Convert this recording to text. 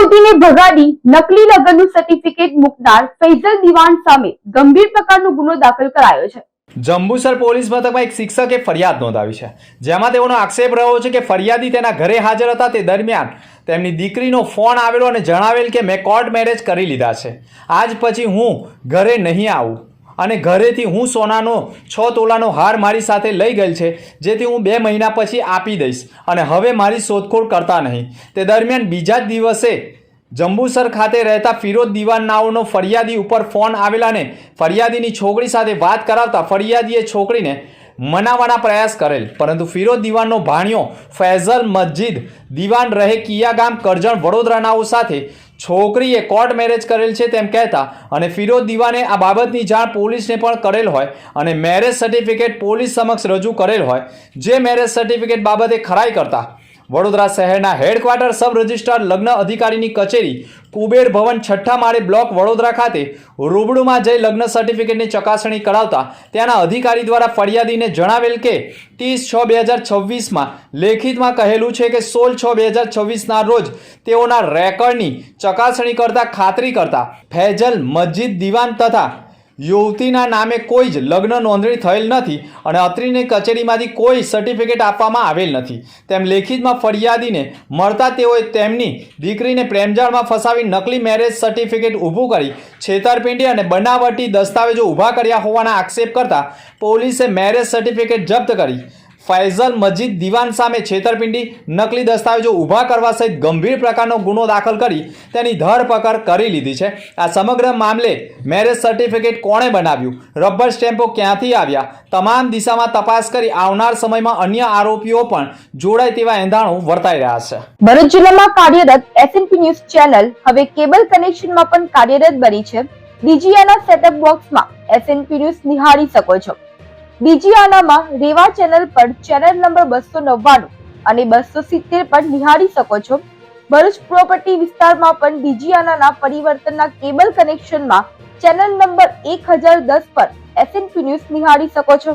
યુવતીને ભગાડી નકલી લગ્નનું સર્ટિફિકેટ મૂકનાર ફૈઝલ દિવાન સામે ગંભીર પ્રકારનો ગુનો દાખલ કરાયો છે। જંબુસર પોલીસ મથકમાં એક શિક્ષકે ફરિયાદ નોંધાવી છે, જેમાં તેઓનો આક્ષેપ રહ્યો છે કે ફરિયાદી તેના ઘરે હાજર હતા તે દરમિયાન તેમની દીકરીનો ફોન આવેલો અને જણાવેલ કે મેં કોર્ટ મેરેજ કરી લીધા છે, આજ પછી હું ઘરે નહીં આવું અને ઘરેથી હું સોનાનો 6 તોલાનો હાર મારી સાથે લઈ ગયેલ છે, જેથી હું 2 મહિના પછી આપી દઈશ અને હવે મારી શોધખોળ કરતા નહીં। તે દરમિયાન બીજા જ દિવસે જંબુસર ખાતે રહેતા ફિરોઝ દિવાન નાઓનો ફરિયાદી ઉપર ફોન આવેલા અને ફરિયાદીની છોકરી સાથે વાત કરાવતા ફરિયાદીએ છોકરીને મનાવવાના પ્રયાસ કરેલ, પરંતુ ફિરોઝ દિવાનનો ભાણિયો ફૈઝલ મસ્જિદ દિવાન રહે કિયા ગામ કરજણ વડોદરાનાઓ સાથે છોકરીએ કોર્ટ મેરેજ કરેલ છે તેમ કહેતા અને ફિરોઝ દિવાને આ બાબતની જાણ પોલીસને પણ કરેલ હોય અને મેરેજ સર્ટિફિકેટ પોલીસ સમક્ષ રજૂ કરેલ હોય, જે મેરેજ સર્ટિફિકેટ બાબતે ખરાઈ કરતા વડોદરા શહેરના હેડક્વાર્ટર સબ રજિસ્ટ્રાર લગ્ન અધિકારીની કચેરી કુબેર ભવન 6ઠ્ઠા માળે બ્લોક વડોદરા ખાતે રૂબરૂમાં જઈ લગ્ન સર્ટિફિકેટની ચકાસણી કરાવતા ત્યાંના અધિકારી દ્વારા ફરિયાદીને જણાવેલ કે 30/6/2026માં લેખિતમાં કહેલું છે કે 16/6/2026ના રોજ તેઓના રેકર્ડની ચકાસણી કરતા ખાતરી કરતા ફૈઝલ મસ્જિદ દિવાન તથા યુવતીના નામે કોઈ જ લગ્ન નોંધણી થયેલ નથી અને અત્રીની કચેરીમાંથી કોઈ સર્ટિફિકેટ આપવામાં આવેલ નથી તેમ લેખિતમાં ફરિયાદીને મળતા તેઓએ તેમની દીકરીને પ્રેમજાળમાં ફસાવી નકલી મેરેજ સર્ટિફિકેટ ઊભું કરી છેતરપિંડી અને બનાવટી દસ્તાવેજો ઊભા કર્યા હોવાના આક્ષેપ કરતા પોલીસે મેરેજ સર્ટિફિકેટ જપ્ત કરી ફૈઝલ મસ્જિદ દિવાન સામે છેતરપિંડી નકલી દસ્તાવેજો ઊભા કરવા સહિત ગંભીર પ્રકારનો ગુનો દાખલ કરી તેની ધરપકડ કરી લીધી છે। આ સમગ્ર મામલે મેરેજ સર્ટિફિકેટ કોણે બનાવ્યું, રબર સ્ટેમ્પો ક્યાંથી આવ્યા, તમામ દિશામાં તપાસ કરી આવનાર સમયમાં અન્ય આરોપીઓ પણ જોડાય તેવા એંધાણો વર્તાઈ રહ્યા છે। ભરૂચ જિલ્લામાં કાર્યરત એસએનપી ન્યૂઝ ચેનલ હવે કેબલ કનેક્શનમાં પણ કાર્યરત બની છે। ડીજીઆના સેટઅપ બોક્સમાં એસએનપી ન્યૂઝ નિહાળી શકો છો। ડીજીઆનામાં રેવા ચેનલ પર ચેનલ નંબર 299 અને 270 પર નિહાળી શકો છો। ભરૂચ પ્રોપર્ટી વિસ્તારમાં પણ ડીજીઆનાના પરિવર્તનના કેબલ કનેક્શનમાં ચેનલ નંબર 1010 પર એસએનપી ન્યૂઝ નિહાળી શકો છો।